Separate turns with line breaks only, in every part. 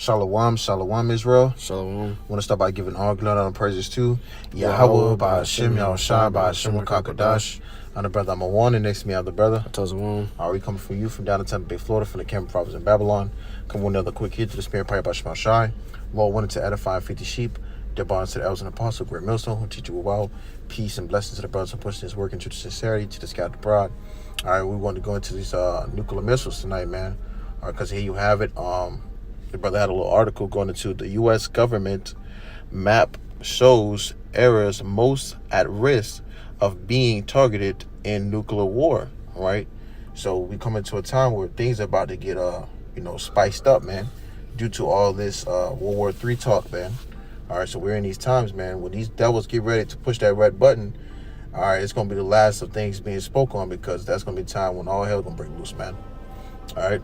Shalom, shalom, Israel.
Shalom.
I want to start by giving all glory and praises to YAHAWAH, BAHASHAM, YAHAWASHI, BAHASHAM, QADASH. I'm the brother, I'm a one, and next to me, I'm the brother. We coming from you from down in Tampa Bay, Florida, from the Cameron province in Babylon. Come with another quick hit to the spirit prayer by YAHAWASHI. Lord wanted to edify 50 sheep. Their bonds to the elders and apostles, great millstone, who teach you well. Peace and blessings to the brothers and pushing this work into the sincerity, to the scattered abroad. All right, we want to go into these nuclear missiles tonight, man. All right, because here you have it. The brother had a little article going into the U.S. government map shows areas most at risk of being targeted in nuclear war. All right, so we come into a time where things are about to get spiced up, man, due to all this World War III talk, man. All right, so we're in these times, man, when these devils get ready to push that red button. All right, it's gonna be the last of things being spoke on, because that's gonna be the time when all hell gonna break loose, man. All right.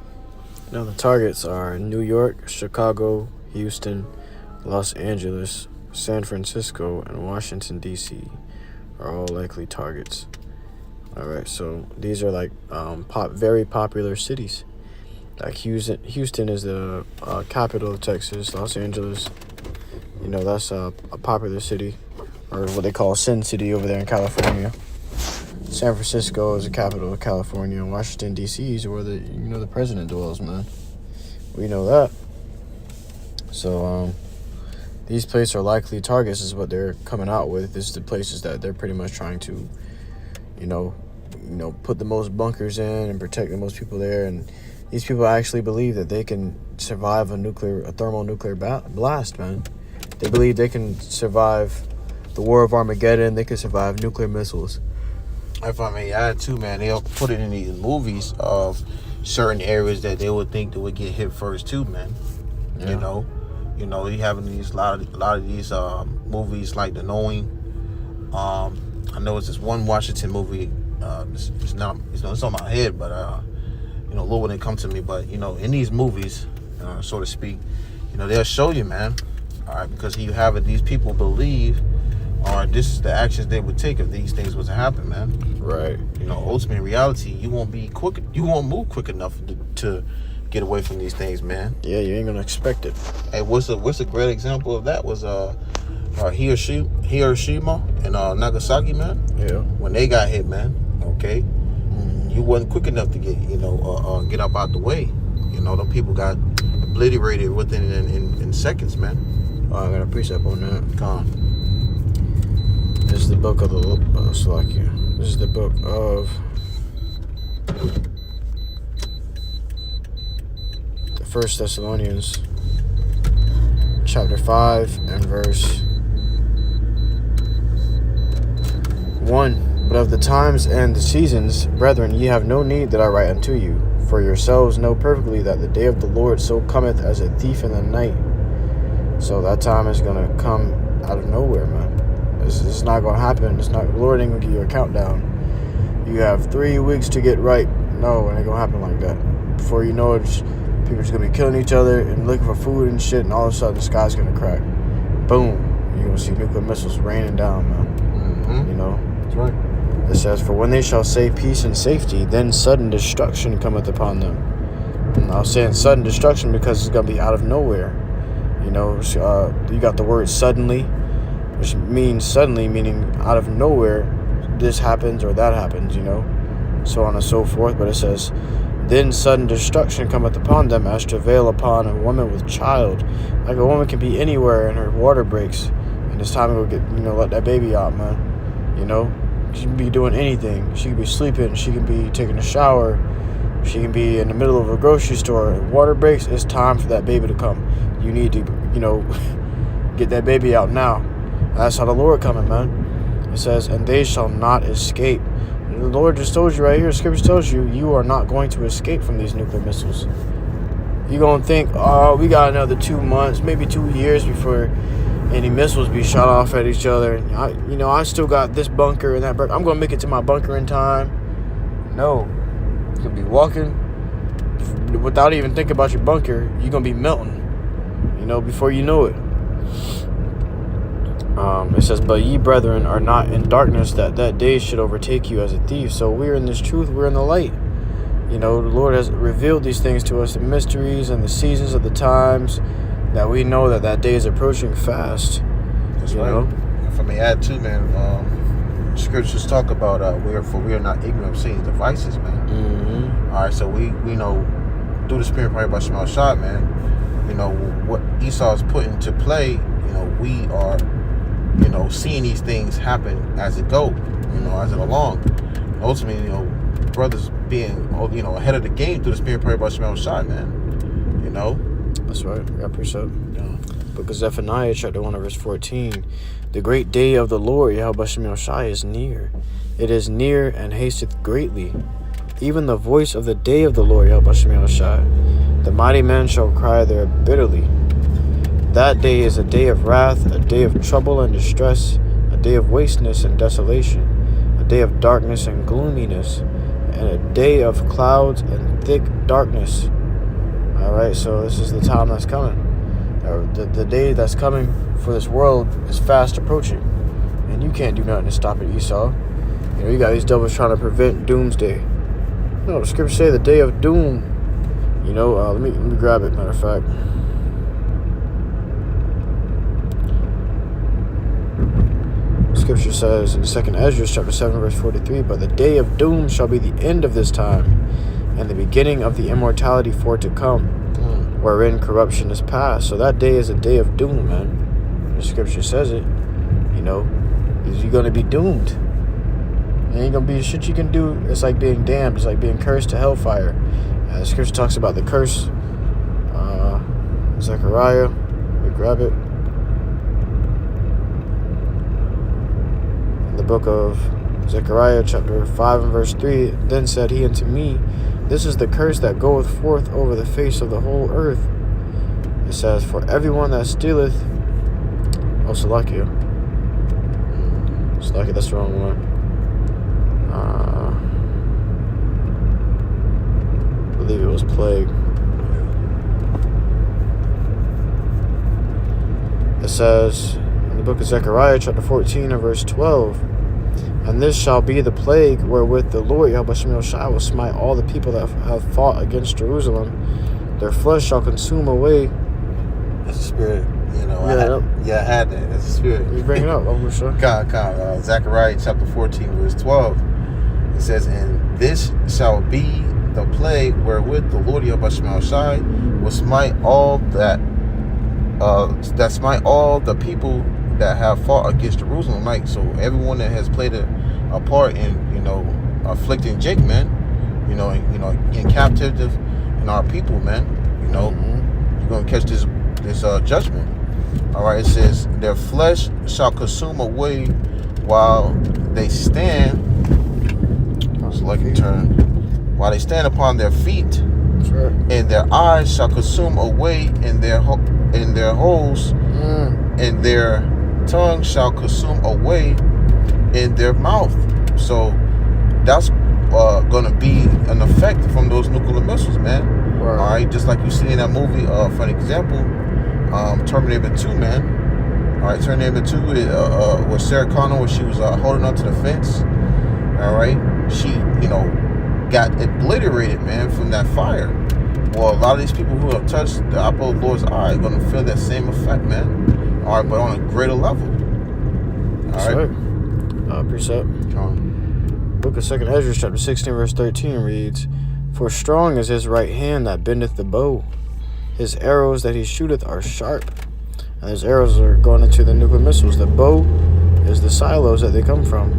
Now, the targets are New York, Chicago, Houston, Los Angeles, San Francisco, and Washington, D.C. are all likely targets. All right, so these are like very popular cities. Like Houston is the capital of Texas. Los Angeles, that's a popular city, or what they call Sin City over there in California. San Francisco is the capital of California, and Washington, D.C. is where the president dwells, man. We know that. So these places are likely targets, is what they're coming out with. This is the places that they're pretty much trying to, put the most bunkers in and protect the most people there. And these people actually believe that they can survive a thermonuclear blast, man. They believe they can survive the War of Armageddon. They can survive nuclear missiles.
If I may add too, man, they'll put it in these movies of certain areas that they would think that would get hit first too, man. Yeah. You having a lot of these movies like The Knowing. I know it's this one Washington movie. It's on my head, but Lord wouldn't come to me. But in these movies, so to speak, they'll show you, man. All right, because you have it. These people believe. This is the actions they would take if these things was to happen, man.
Right.
Ultimately, in reality, you won't be quick. You won't move quick enough to get away from these things, man.
Yeah, you ain't gonna expect it.
Hey, what's a great example of that was Hiroshima and Nagasaki, man.
Yeah.
When they got hit, man. Okay. You wasn't quick enough to get get up out the way. The people got obliterated within in seconds, man.
Oh, I got a precept on that.
Come on.
This is the book of This is the book of the 1 Thessalonians, chapter 5 and verse 1. But of the times and the seasons, brethren, ye have no need that I write unto you. For yourselves know perfectly that the day of the Lord so cometh as a thief in the night. So that time is going to come out of nowhere, man. It's not going to happen. The Lord ain't going to give you a countdown. You have 3 weeks to get right. No, it ain't going to happen like that. Before you know it, people are just going to be killing each other and looking for food and shit, and all of a sudden the sky's going to crack. Boom. You're going to see nuclear missiles raining down, man.
Mm-hmm. That's right.
It says, for when they shall say peace and safety, then sudden destruction cometh upon them. And I was saying sudden destruction because it's going to be out of nowhere. You got the word suddenly, which means suddenly, meaning out of nowhere, this happens or that happens, so on and so forth. But it says, then sudden destruction cometh upon them as travail upon a woman with child. Like a woman can be anywhere and her water breaks, and it's time to go get, let that baby out, man. She can be doing anything. She can be sleeping. She can be taking a shower. She can be in the middle of a grocery store. Water breaks. It's time for that baby to come. You need to, get that baby out now. That's how the Lord coming, man. It says, and they shall not escape. And the Lord just told you right here, Scripture tells you, you are not going to escape from these nuclear missiles. You're going to think, oh, we got another 2 months, maybe 2 years before any missiles be shot off at each other. And I still got this bunker and that bunker. I'm going to make it to my bunker in time. No. You're going to be walking without even thinking about your bunker. You're going to be melting, before you know it. It says, but ye, brethren, are not in darkness, that day should overtake you as a thief. So we're in this truth. We're in the light. The Lord has revealed these things to us, the mysteries and the seasons of the times, that we know that day is approaching fast.
That's right.
Know?
If I may add too, man, scriptures talk about we are not ignorant of Satan's devices, man.
Mm-hmm.
All right, so we know through the Spirit probably by Shema Shah, man, you know, what Esau's put into play, you know, we are, you know, seeing these things happen as it go, you know, as it along. Ultimately, you know, brothers being, you know, ahead of the game through the Spirit probably by Shema Shah, man, you know.
That's right. I appreciate it. Yeah. Book of Zephaniah, chapter 1, verse 14. The great day of the Lord, YAHAWASHI, is near. It is near and hasteth greatly. Even the voice of the day of the Lord, YAHAWASHI. The mighty men shall cry there bitterly. That day is a day of wrath, a day of trouble and distress, a day of wasteness and desolation, a day of darkness and gloominess, and a day of clouds and thick darkness. All right, so this is the time that's coming. The day that's coming for this world is fast approaching, and you can't do nothing to stop it, Esau. You know, you got these devils trying to prevent doomsday. No, the scriptures say the day of doom. You know, let me grab it. Matter of fact, scripture says in 2nd Ezra chapter 7 verse 43, but the day of doom shall be the end of this time, and the beginning of the immortality for to come, wherein corruption is past. So that day is a day of doom, man. The scripture says it. You know, you're going to be doomed. There ain't going to be shit you can do. It's like being damned. It's like being cursed to hellfire. The scripture talks about the curse. Zechariah. We grab it. In the book of Zechariah, chapter 5 and verse 3, then said he unto me, this is the curse that goeth forth over the face of the whole earth. It says, for everyone that stealeth... Oh, Salakia. Salakia, that's the wrong one. I believe it was plague. It says in the book of Zechariah, chapter 14 and verse 12, and this shall be the plague wherewith the Lord YAHAWASHI will smite all the people that have fought against Jerusalem. Their flesh shall consume away.
That's the spirit, you know.
I
had that. That's the spirit.
You bring it up, I'm sure.
Zechariah chapter 14 verse 12. It says, and this shall be the plague wherewith the Lord YAHAWASHI will smite all smite all the people that have fought against Jerusalem. Like, so everyone that has played a part in, you know, afflicting Jake, man, you know, in captivity in our people, man, you know, you're gonna catch this judgment. All right, it says their flesh shall consume away while they stand. While they stand upon their feet, sure. And their eyes shall consume away in their holes, and their tongue shall consume away in their mouth. So that's going to be an effect from those nuclear missiles, man. Right. All right, just like you see in that movie, for an example, Terminator 2, man. All right, Terminator 2 was Sarah Connor, where she was holding onto the fence. All right, she, you know, got obliterated, man, from that fire. Well, a lot of these people who have touched the apple of the Lord's eye are going to feel that same effect, man. All right, but on a greater level. All right.
Precept. Book of 2nd Ezra, chapter 16, verse 13 reads, for strong is his right hand that bendeth the bow. His arrows that he shooteth are sharp. And his arrows are going into the nuclear missiles. The bow is the silos that they come from.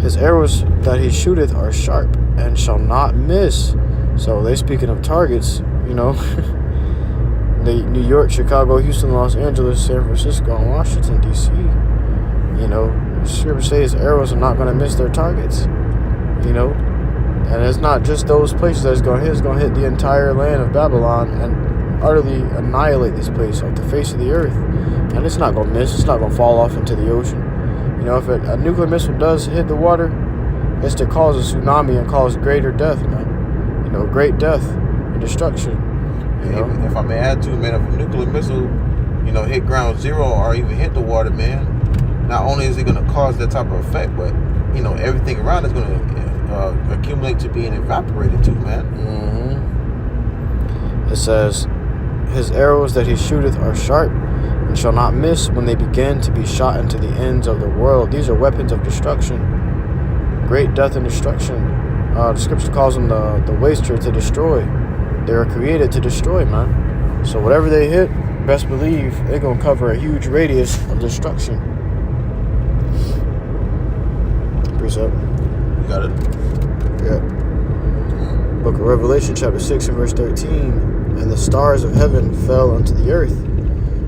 His arrows that he shooteth are sharp and shall not miss. So they speaking of targets, you know. New York, Chicago, Houston, Los Angeles, San Francisco, and Washington, D.C. You know, the scripture says arrows are not going to miss their targets. You know, and it's not just those places that it's going to hit. It's going to hit the entire land of Babylon and utterly annihilate this place off the face of the earth. And it's not going to miss. It's not going to fall off into the ocean. You know, if a nuclear missile does hit the water, it's to cause a tsunami and cause greater death, man. You know, great death and destruction. You know?
If I may add to, man, if a nuclear missile, you know, hit ground zero or even hit the water, man, not only is it going to cause that type of effect, but, you know, everything around is going to accumulate to being evaporated too, man.
It says, His arrows that he shooteth are sharp, and shall not miss when they begin to be shot into the ends of the world. These are weapons of destruction. Great death and destruction. The scripture calls them the waster, to destroy. They were created to destroy, man. So whatever they hit, best believe they're going to cover a huge radius of destruction. Precept.
You got it?
Yeah. Book of Revelation, chapter 6 and verse 13. And the stars of heaven fell unto the earth.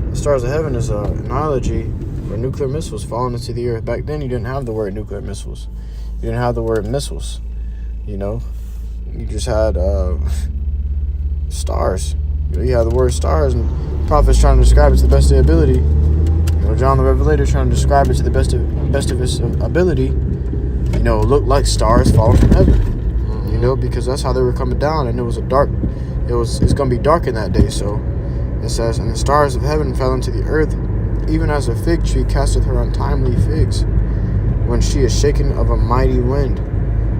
The stars of heaven is an analogy for nuclear missiles falling into the earth. Back then, you didn't have the word nuclear missiles. You didn't have the word missiles. You know, you just had stars. You had the word stars, and the prophet's trying to describe it to the best of their ability. You know, John the Revelator trying to describe it to the best of his ability. You know, it looked like stars falling from heaven. You know, because that's how they were coming down, and it was it's gonna be dark in that day. So it says, and the stars of heaven fell into the earth, even as a fig tree casteth her untimely figs, when she is shaken of a mighty wind.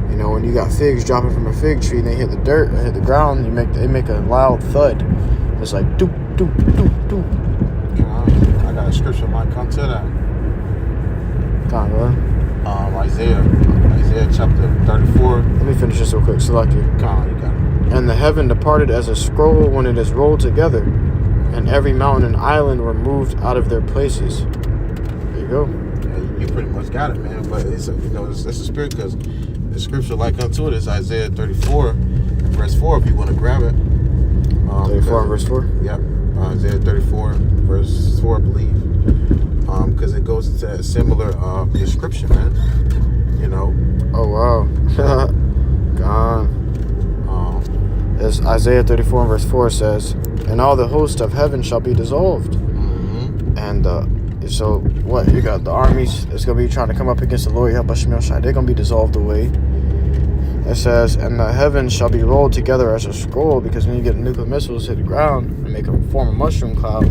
You know, when you got figs dropping from a fig tree and they hit the dirt or hit the ground, they make a loud thud. It's like doop doop doop doop.
I got a scripture might come to that.
Come on,
Isaiah chapter 34.
let me finish this real quick. Select you.
Come on, you got it.
And the heaven departed as a scroll when it is rolled together, and every mountain and island were moved out of their places. There you go.
Yeah, you pretty much got it, man. But it's a spirit, because the scripture like unto it is Isaiah 34, verse 4. If you want to grab it.
34 and verse 4.
Yep, Isaiah 34, verse 4, I believe. Because it goes into a similar description, man. You know.
Oh wow. Gone. As Isaiah 34 and verse 4 says, and all the host of heaven shall be dissolved. And so what? You got the armies that's going to be trying to come up against the Lord YAHAWASHI. They're going to be dissolved away. It says, and the heavens shall be rolled together as a scroll, because when you get nuclear missiles hit the ground and form a mushroom cloud,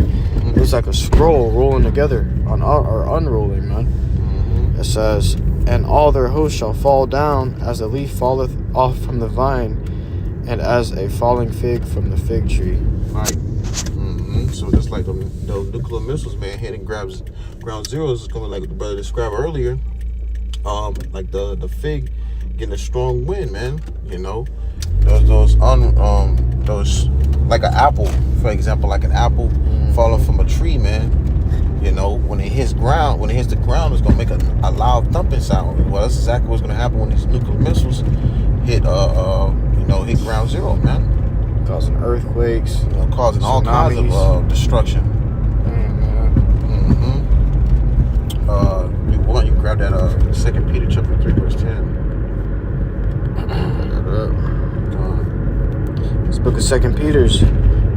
it's like a scroll rolling together or unrolling, man. It says, and all their hosts shall fall down as a leaf falleth off from the vine, and as a falling fig from the fig tree.
Right. So just like the nuclear missiles, man, hitting ground zeros is going like the brother described earlier. Like the fig getting a strong wind, man. You know, those like an apple, for example, like an apple falling from a tree, man. You know, when it hits the ground, it's gonna make a loud thumping sound. Well, that's exactly what's gonna happen when these nuclear missiles hit hit ground zero, man.
Causing earthquakes,
causing all kinds of destruction. You grab that 2 Peter chapter 3 verse 10.
This book of 2 Peter,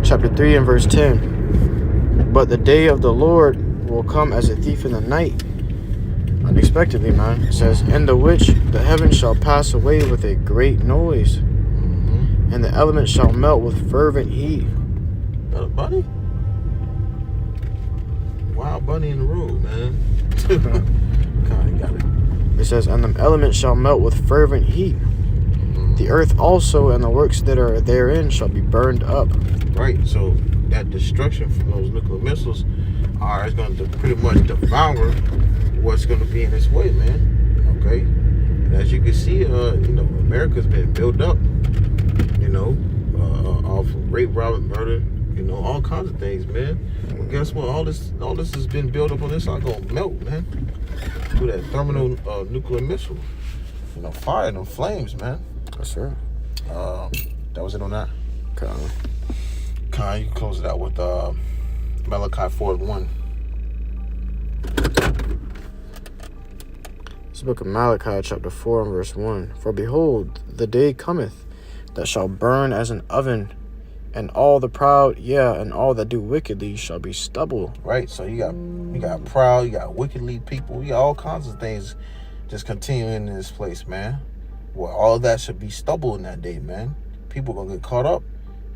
chapter 3 and verse 10. But the day of the Lord will come as a thief in the night, unexpectedly, man. It says, in the which the heavens shall pass away with a great noise, and the elements shall melt with fervent heat.
Got a bunny? Wild bunny in the road, man. God, got it.
It says, and the elements shall melt with fervent heat. The earth also and the works that are therein shall be burned up.
Right, so that destruction from those nuclear missiles is going to pretty much devour what's going to be in its way, man. Okay? And as you can see, America's been built up, off of rape, robbery, murder, all kinds of things, man. Well, guess what? All this has been built up on this side going to melt, man. Through that thermal nuclear missile. Fire and flames, man.
That's right.
That was it on that.
Okay.
You close it out with Malachi 4:1.
This book of Malachi, chapter 4 and verse 1. For behold, the day cometh that shall burn as an oven, and all the proud, and all that do wickedly shall be stubble.
Right, so you got proud, you got wickedly people, you got all kinds of things just continuing in this place, man. Well, all that should be stubble in that day, man. People are gonna get caught up.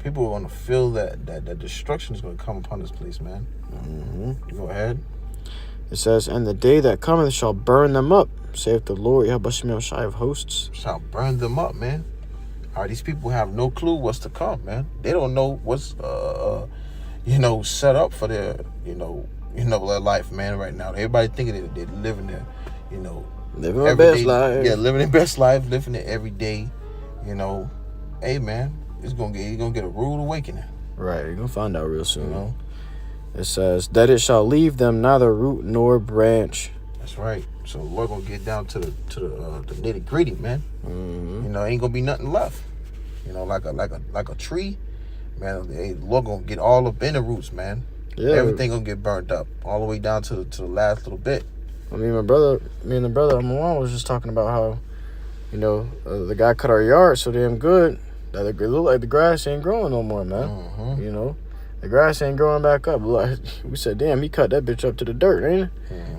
People are gonna feel that destruction is gonna come upon this place, man. Go ahead.
It says, and the day that cometh shall burn them up, saith the Lord YAHAWASHI of hosts.
Shall burn them up, man. All right, these people have no clue what's to come, man. They don't know what's set up for their, their life, man. Right now, everybody thinking they're living their,
living their best life.
Yeah, living their best life, living it every day. Hey, man, you're gonna get a rude awakening.
Right, you're gonna find out real soon.
It
says that it shall leave them neither root nor branch.
That's right. So we're gonna get down to the nitty gritty, man. Ain't gonna be nothing left. Like a tree, man. Hey, Lord gonna get all up in the roots, man. Yeah. Everything gonna get burnt up all the way down to the last little bit.
Me and the brother, Amon was just talking about how, the guy cut our yard so damn good that it look like the grass ain't growing no more, man. The grass ain't growing back up. We said, damn, he cut that bitch up to the dirt, ain't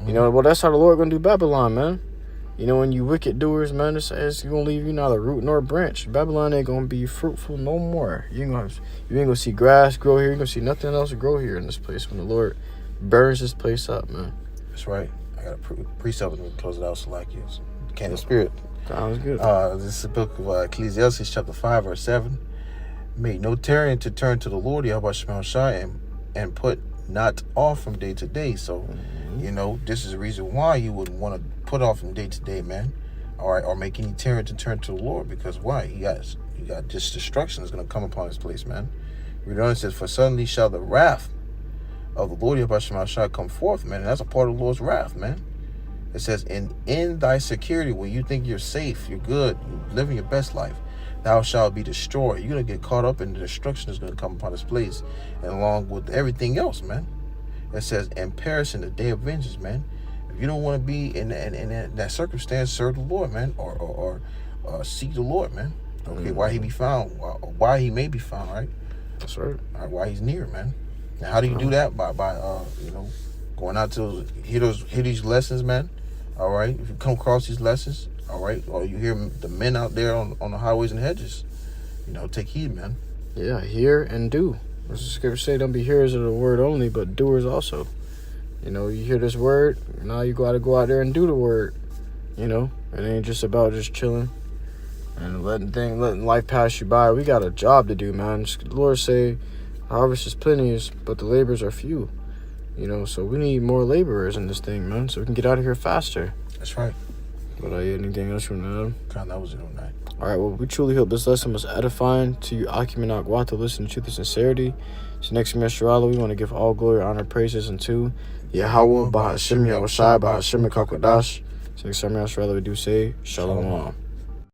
it? Well, that's how the Lord gonna do Babylon, man. When you wicked doers, man, it says he's gonna leave you neither root nor branch. Babylon ain't gonna be fruitful no more. You ain't gonna see grass grow here. You ain't gonna see nothing else grow here in this place when the Lord burns this place up, man.
That's right. I got a precept to close it out, so like you. Can the Spirit.
Sounds good.
This is the book of Ecclesiastes, chapter 5, verse 7. Make no tarrying to turn to the Lord, YAHAWASHI, and put not off from day to day. So, this is the reason why you wouldn't want to put off from day to day, man. All right, or make any tarrying to turn to the Lord, because why? He got this destruction is going to come upon his place, man. Read on, it says, for suddenly shall the wrath of the Lord YAHAWASHI come forth, man. And that's a part of the Lord's wrath, man. It says, in thy security, when you think you're safe, you're good, you're living your best life, thou shalt be destroyed. You're going to get caught up in the destruction that's going to come upon this place, and along with everything else, man. It says, and perish in the day of vengeance, man. If you don't want to be in that circumstance, serve the Lord, man, or seek the Lord, man. Okay, why he be found, why he may be found, right?
That's right.
All right, why he's near, man. Now, how do you do that? By going out to hear these lessons, man. All right, if you come across these lessons, all right, or you hear the men out there on the highways and hedges, take heed, man.
Yeah, hear and do. As the scripture say, don't be hearers of the word only, but doers also. You hear this word, now you got to go out there and do the word. It ain't just about just chilling and letting life pass you by. We got a job to do, man. The Lord say, harvest is plenty, but the laborers are few. So we need more laborers in this thing, man, so we can get out of here faster.
That's right.
But anything else you want to add?
That was it on that.
All right, well, we truly hope this lesson was edifying to you, Akim and Agwa, to listen to truth and sincerity. So next semester, we want to give all glory, honor, praises unto Yahawah, BAHASHAM, YAHAWASHI, BAHASHAM, QADASH. So next semester, we do say, Shalom.